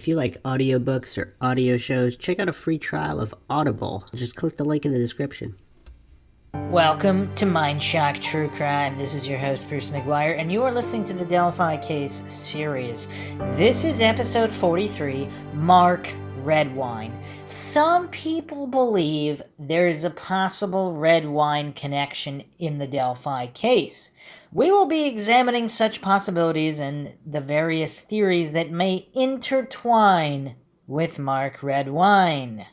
If you like audiobooks or audio shows, check out a free trial of Audible. Just click the link in the description. Welcome to Mindshock True Crime. This is your host, Bruce McGuire, and you are listening to the Delphi Case series. This is episode 43, Mark Redwine. Some people believe there's a possible Redwine connection in the Delphi case. We will be examining such possibilities and the various theories that may intertwine with Mark Redwine.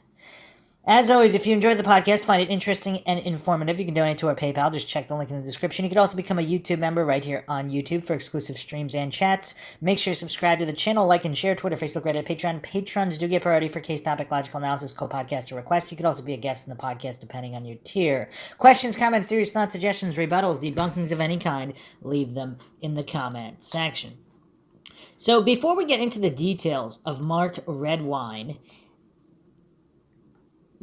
As always, if you enjoyed the podcast, find it interesting and informative, you can donate to our PayPal. Just check the link in the description. You can also become a YouTube member right here on YouTube for exclusive streams and chats. Make sure you subscribe to the channel, like and share, Twitter, Facebook, Reddit, Patreon. Patrons do get priority for case topic, logical analysis, co-podcaster requests. You could also be a guest in the podcast depending on your tier. Questions, comments, theories, thoughts, suggestions, rebuttals, debunkings of any kind, leave them in the comment section. So before we get into the details of Mark Redwine,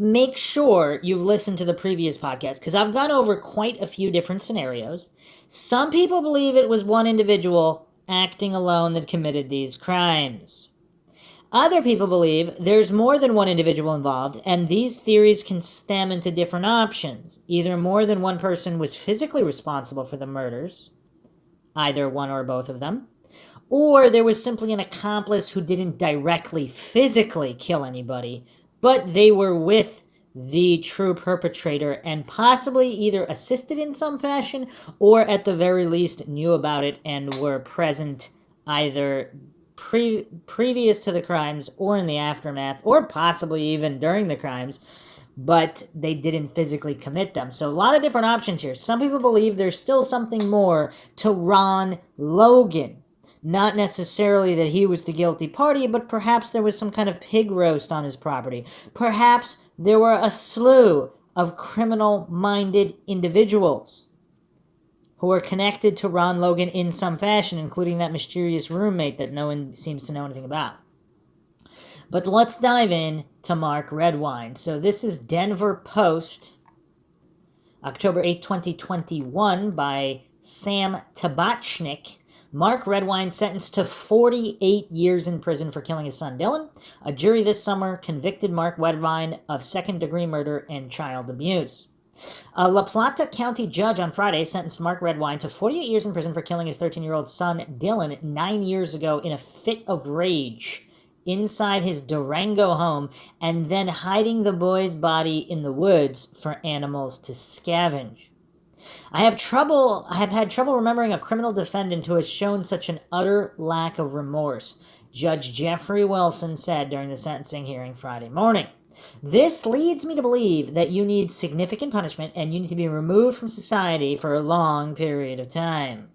make sure you've listened to the previous podcast, because I've gone over quite a few different scenarios. Some people believe it was one individual acting alone that committed these crimes. Other people believe there's more than one individual involved, and these theories can stem into different options. Either more than one person was physically responsible for the murders, either one or both of them, or there was simply an accomplice who didn't directly physically kill anybody, but they were with the true perpetrator and possibly either assisted in some fashion or at the very least knew about it and were present either previous to the crimes or in the aftermath or possibly even during the crimes, but they didn't physically commit them. So a lot of different options here. Some people believe there's still something more to Ron Logan. Not necessarily that he was the guilty party, but perhaps there was some kind of pig roast on his property. Perhaps there were a slew of criminal-minded individuals who were connected to Ron Logan in some fashion, including that mysterious roommate that no one seems to know anything about. But let's dive in to Mark Redwine. So this is Denver Post, October 8, 2021, by Sam Tabachnik. Mark Redwine sentenced to 48 years in prison for killing his son Dylan. A jury this summer convicted Mark Redwine of second-degree murder and child abuse. A La Plata County judge on Friday sentenced Mark Redwine to 48 years in prison for killing his 13-year-old son Dylan 9 years ago in a fit of rage inside his Durango home and then hiding the boy's body in the woods for animals to scavenge. I have had trouble remembering a criminal defendant who has shown such an utter lack of remorse, Judge Jeffrey Wilson said during the sentencing hearing Friday morning. This leads me to believe that you need significant punishment and you need to be removed from society for a long period of time.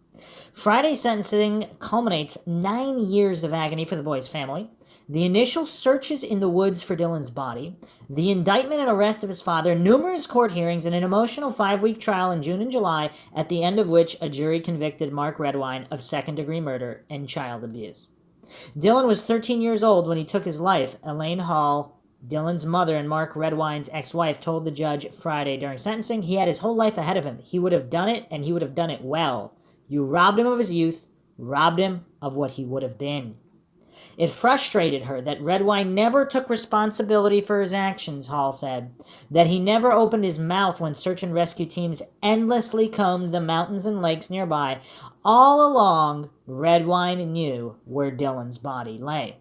Friday's sentencing culminates 9 years of agony for the boy's family, the initial searches in the woods for Dylan's body, the indictment and arrest of his father, numerous court hearings, and an emotional 5-week trial in June and July, at the end of which a jury convicted Mark Redwine of second-degree murder and child abuse. Dylan was 13 years old when he took his life. Elaine Hall, Dylan's mother and Mark Redwine's ex-wife, told the judge Friday during sentencing he had his whole life ahead of him. He would have done it, and he would have done it well. You robbed him of his youth, robbed him of what he would have been. It frustrated her that Redwine never took responsibility for his actions, Hall said, that he never opened his mouth when search and rescue teams endlessly combed the mountains and lakes nearby. All along, Redwine knew where Dylan's body lay.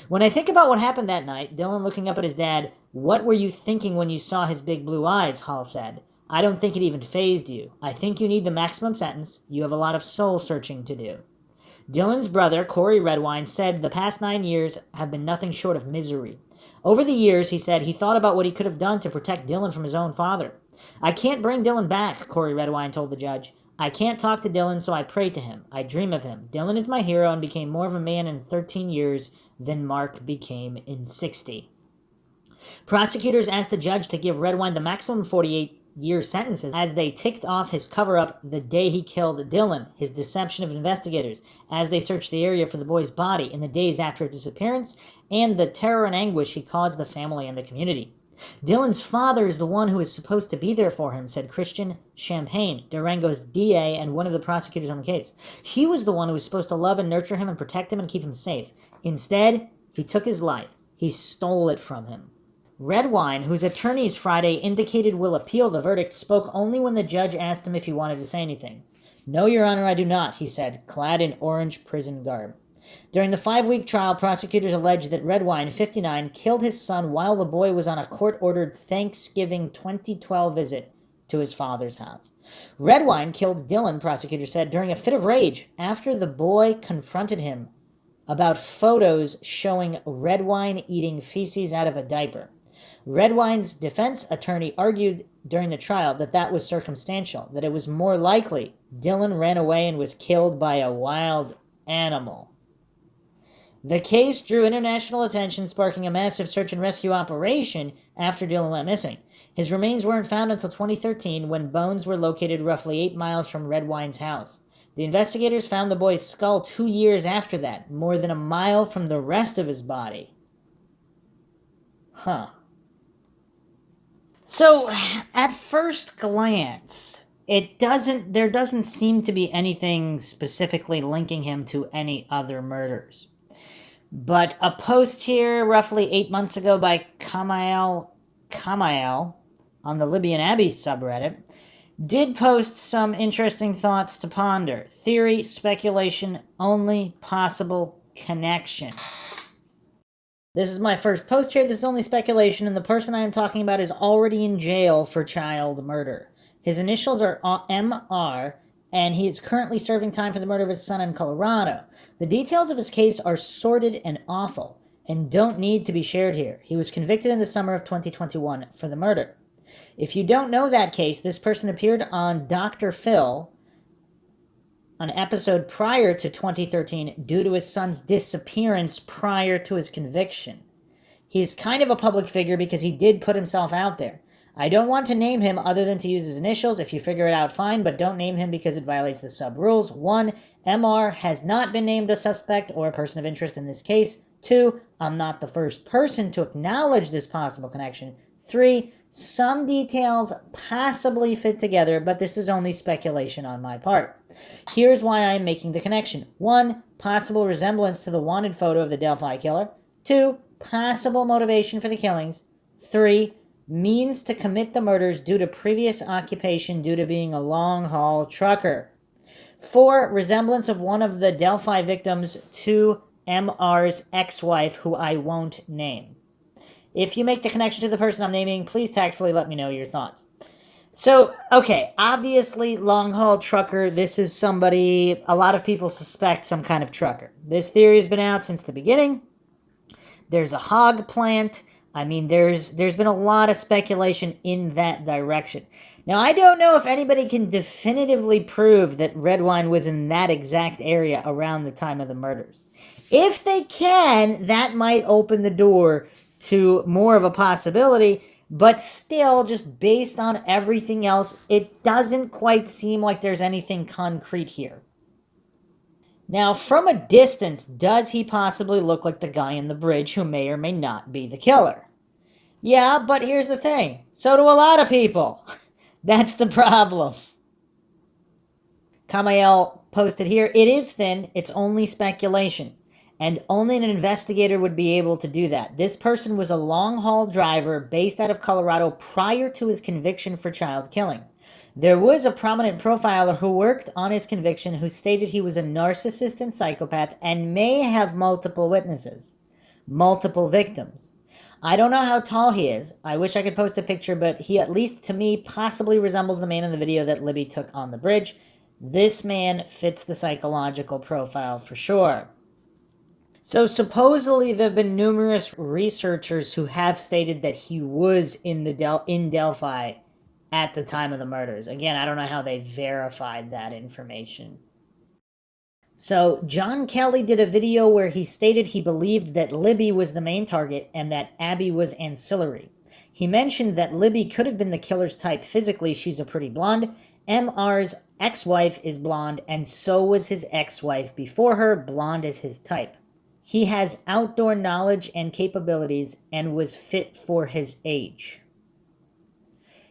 When I think about what happened that night, Dylan looking up at his dad, "What were you thinking when you saw his big blue eyes?" Hall said. "I don't think it even fazed you. I think you need the maximum sentence. You have a lot of soul searching to do." Dylan's brother, Corey Redwine, said the past 9 years have been nothing short of misery. Over the years, he said, he thought about what he could have done to protect Dylan from his own father. "I can't bring Dylan back," Corey Redwine told the judge. "I can't talk to Dylan, so I pray to him. I dream of him. Dylan is my hero and became more of a man in 13 years than Mark became in 60. Prosecutors asked the judge to give Redwine the maximum 48-year sentences as they ticked off his cover-up the day he killed Dylan, his deception of investigators, as they searched the area for the boy's body in the days after his disappearance, and the terror and anguish he caused the family and the community. Dylan's father is the one who is supposed to be there for him, said Christian Champagne, Durango's DA and one of the prosecutors on the case. He was the one who was supposed to love and nurture him and protect him and keep him safe. Instead, He took his life. He stole it from him. Redwine, whose attorneys Friday indicated will appeal the verdict, spoke only when the judge asked him if he wanted to say anything. "No, Your Honor, I do not," he said, clad in orange prison garb. During the 5-week trial, prosecutors alleged that Redwine, 59, killed his son while the boy was on a court-ordered Thanksgiving 2012 visit to his father's house. Redwine killed Dylan, prosecutors said, during a fit of rage after the boy confronted him about photos showing Redwine eating feces out of a diaper. Redwine's defense attorney argued during the trial that that was circumstantial, that it was more likely Dylan ran away and was killed by a wild animal. The case drew international attention, sparking a massive search and rescue operation after Dylan went missing. His remains weren't found until 2013, when bones were located roughly 8 miles from Redwine's house. The investigators found the boy's skull 2 years after that, more than a mile from the rest of his body. So, at first glance, there doesn't seem to be anything specifically linking him to any other murders. But a post here roughly 8 months ago by Kamael on the Libyan Abbey subreddit did post some interesting thoughts to ponder. Theory, speculation, only possible connection. This is my first post here. This is only speculation, and the person I am talking about is already in jail for child murder. His initials are MR, and he is currently serving time for the murder of his son in Colorado. The details of his case are sordid and awful, and don't need to be shared here. He was convicted in the summer of 2021 for the murder. If you don't know that case, this person appeared on Dr. Phil, an episode prior to 2013, due to his son's disappearance prior to his conviction. He's kind of a public figure because he did put himself out there. I don't want to name him other than to use his initials. If you figure it out, fine, but don't name him because it violates the sub rules. 1, MR has not been named a suspect or a person of interest in this case. 2, I'm not the first person to acknowledge this possible connection. 3, some details possibly fit together, but this is only speculation on my part. Here's why I'm making the connection. 1, possible resemblance to the wanted photo of the Delphi killer. 2, possible motivation for the killings. 3, means to commit the murders due to previous occupation due to being a long-haul trucker. 4, resemblance of one of the Delphi victims to MR's ex-wife, who I won't name. If you make the connection to the person I'm naming, please tactfully let me know your thoughts. So, okay, obviously, long-haul trucker, this is somebody, a lot of people suspect some kind of trucker. This theory has been out since the beginning. There's a hog plant. I mean, there's been a lot of speculation in that direction. Now, I don't know if anybody can definitively prove that Redwine was in that exact area around the time of the murders. If they can, that might open the door to more of a possibility, but still, just based on everything else, it doesn't quite seem like there's anything concrete here. Now, from a distance, does he possibly look like the guy in the bridge who may or may not be the killer? Yeah, but here's the thing. So do a lot of people. That's the problem. Kamael posted here, it is thin, it's only speculation. And only an investigator would be able to do that. This person was a long-haul driver based out of Colorado prior to his conviction for child killing. There was a prominent profiler who worked on his conviction who stated he was a narcissist and psychopath and may have multiple witnesses, multiple victims. I don't know how tall he is. I wish I could post a picture, but he, at least to me, possibly resembles the man in the video that Libby took on the bridge. This man fits the psychological profile for sure. So supposedly there have been numerous researchers who have stated that he was in Delphi at the time of the murders. Again, I don't know how they verified that information. So John Kelly did a video where he stated he believed that Libby was the main target and that Abby was ancillary. He mentioned that Libby could have been the killer's type physically. She's a pretty blonde. MR's ex-wife is blonde, and so was his ex-wife before her. Blonde is his type. He has outdoor knowledge and capabilities and was fit for his age.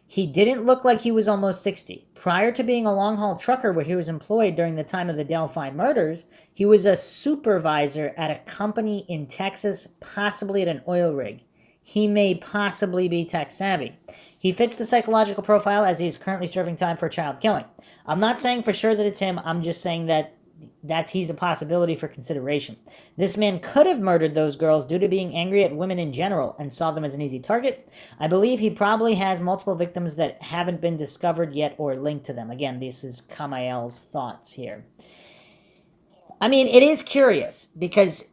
He didn't look like he was almost 60. Prior to being a long-haul trucker where he was employed during the time of the Delphi murders, he was a supervisor at a company in Texas, possibly at an oil rig. He may possibly be tech-savvy. He fits the psychological profile as he is currently serving time for child killing. I'm not saying for sure that it's him. I'm just saying that he's a possibility for consideration. This man could have murdered those girls due to being angry at women in general and saw them as an easy target. I believe he probably has multiple victims that haven't been discovered yet or linked to them. Again, this is Kamael's thoughts here. I mean, it is curious because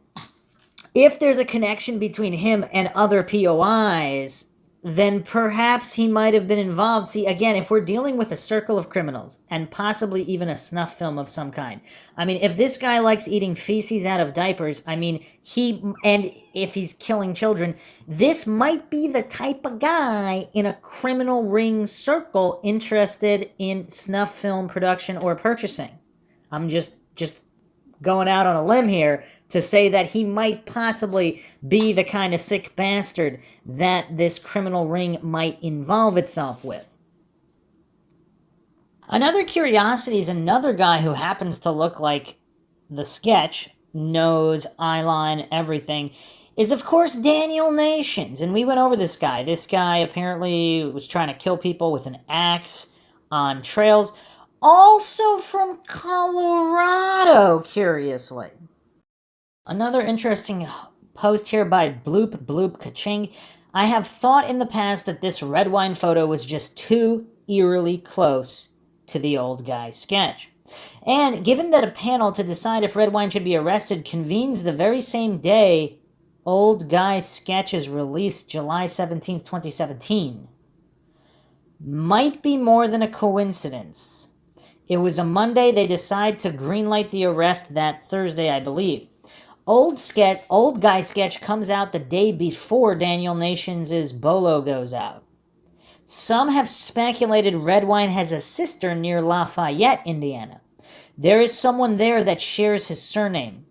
if there's a connection between him and other POIs, then perhaps he might have been involved. See, again, if we're dealing with a circle of criminals and possibly even a snuff film of some kind, I mean, if this guy likes eating feces out of diapers, I mean, and if he's killing children, this might be the type of guy in a criminal ring circle interested in snuff film production or purchasing. I'm just going out on a limb here to say that he might possibly be the kind of sick bastard that this criminal ring might involve itself with. Another curiosity is another guy who happens to look like the sketch, nose, eyeline, everything, is of course Daniel Nations. And we went over this guy. This guy apparently was trying to kill people with an axe on trails. Also from Colorado, curiously. Another interesting post here by Bloop Bloop Kaching. I have thought in the past that this Redwine photo was just too eerily close to the old guy sketch. And given that a panel to decide if Redwine should be arrested convenes the very same day old guy sketch is released July 17th, 2017, might be more than a coincidence. It was a Monday. They decide to greenlight the arrest that Thursday, I believe. Old guy sketch comes out the day before Daniel Nations' Bolo goes out. Some have speculated Redwine has a sister near Lafayette, Indiana. There is someone there that shares his surname.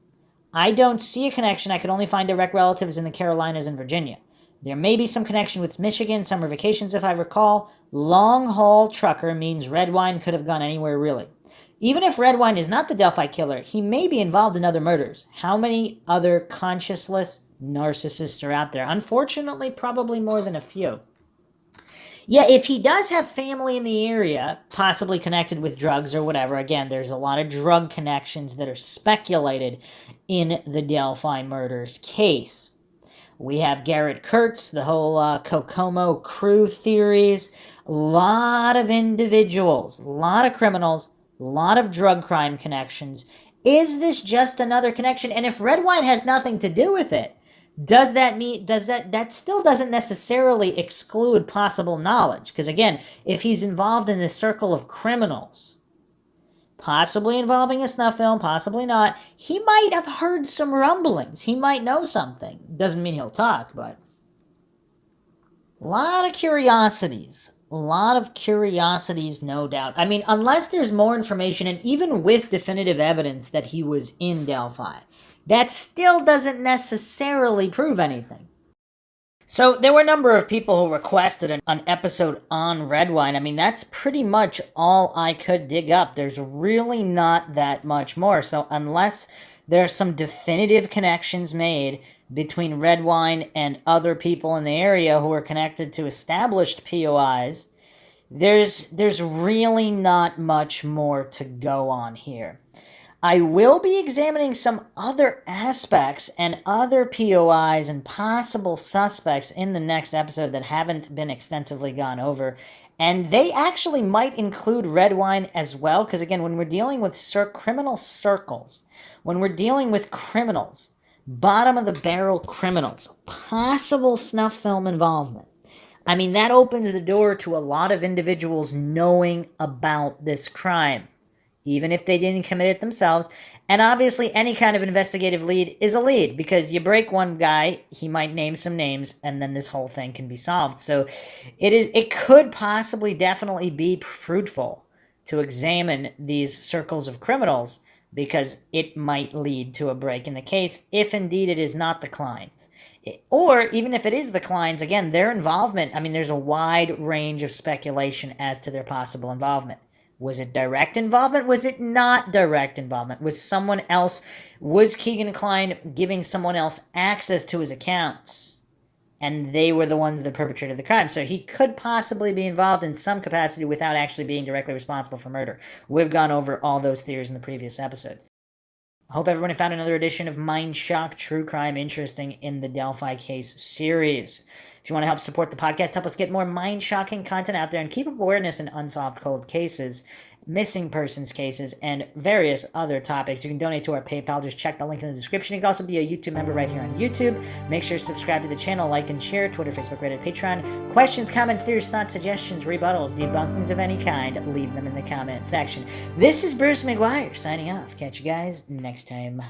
I don't see a connection. I could only find direct relatives in the Carolinas and Virginia. There may be some connection with Michigan, summer vacations if I recall. Long-haul trucker means Redwine could have gone anywhere really. Even if Redwine is not the Delphi killer, he may be involved in other murders. How many other conscienceless narcissists are out there? Unfortunately, probably more than a few. Yeah, if he does have family in the area, possibly connected with drugs or whatever, again, there's a lot of drug connections that are speculated in the Delphi murders case. We have Garrett Kurtz, the whole Kokomo crew theories, a lot of individuals, a lot of criminals, a lot of drug crime connections. Is this just another connection? And if Redwine has nothing to do with it, does that still doesn't necessarily exclude possible knowledge? Because again, if he's involved in this circle of criminals, possibly involving a snuff film, possibly not, he might have heard some rumblings. He might know something. Doesn't mean he'll talk, but a lot of curiosities. A lot of curiosities, no doubt. I mean, unless there's more information, and even with definitive evidence that he was in Delphi, that still doesn't necessarily prove anything. So there were a number of people who requested an episode on Redwine. I mean, that's pretty much all I could dig up. There's really not that much more. So unless there's some definitive connections made between Redwine and other people in the area who are connected to established POIs, there's really not much more to go on here. I will be examining some other aspects and other POIs and possible suspects in the next episode that haven't been extensively gone over. And they actually might include Redwine as well, because again, when we're dealing with criminal circles, when we're dealing with criminals, bottom of the barrel criminals, possible snuff film involvement, I mean, that opens the door to a lot of individuals knowing about this crime, even if they didn't commit it themselves. And obviously, any kind of investigative lead is a lead, because you break one guy, he might name some names, and then this whole thing can be solved. So it could possibly definitely be fruitful to examine these circles of criminals because it might lead to a break in the case if indeed it is not the Kleins. Or even if it is the Kleins, again, their involvement, I mean, there's a wide range of speculation as to their possible involvement. Was it direct involvement? Was it not direct involvement? Was someone else, was Keegan Klein giving someone else access to his accounts? And they were the ones that perpetrated the crime. So he could possibly be involved in some capacity without actually being directly responsible for murder. We've gone over all those theories in the previous episodes. I hope everyone found another edition of Mindshock True Crime interesting in the Delphi case series. If you want to help support the podcast, help us get more mind-shocking content out there and keep up awareness in unsolved cold cases, missing persons cases, and various other topics, you can donate to our PayPal. Just check the link in the description. You can also be a YouTube member right here on YouTube. Make sure to subscribe to the channel, like and share, Twitter, Facebook, Reddit, Patreon. Questions, comments, theories, thoughts, suggestions, rebuttals, debunkings of any kind, leave them in the comment section. This is Bruce McGuire signing off. Catch you guys next time.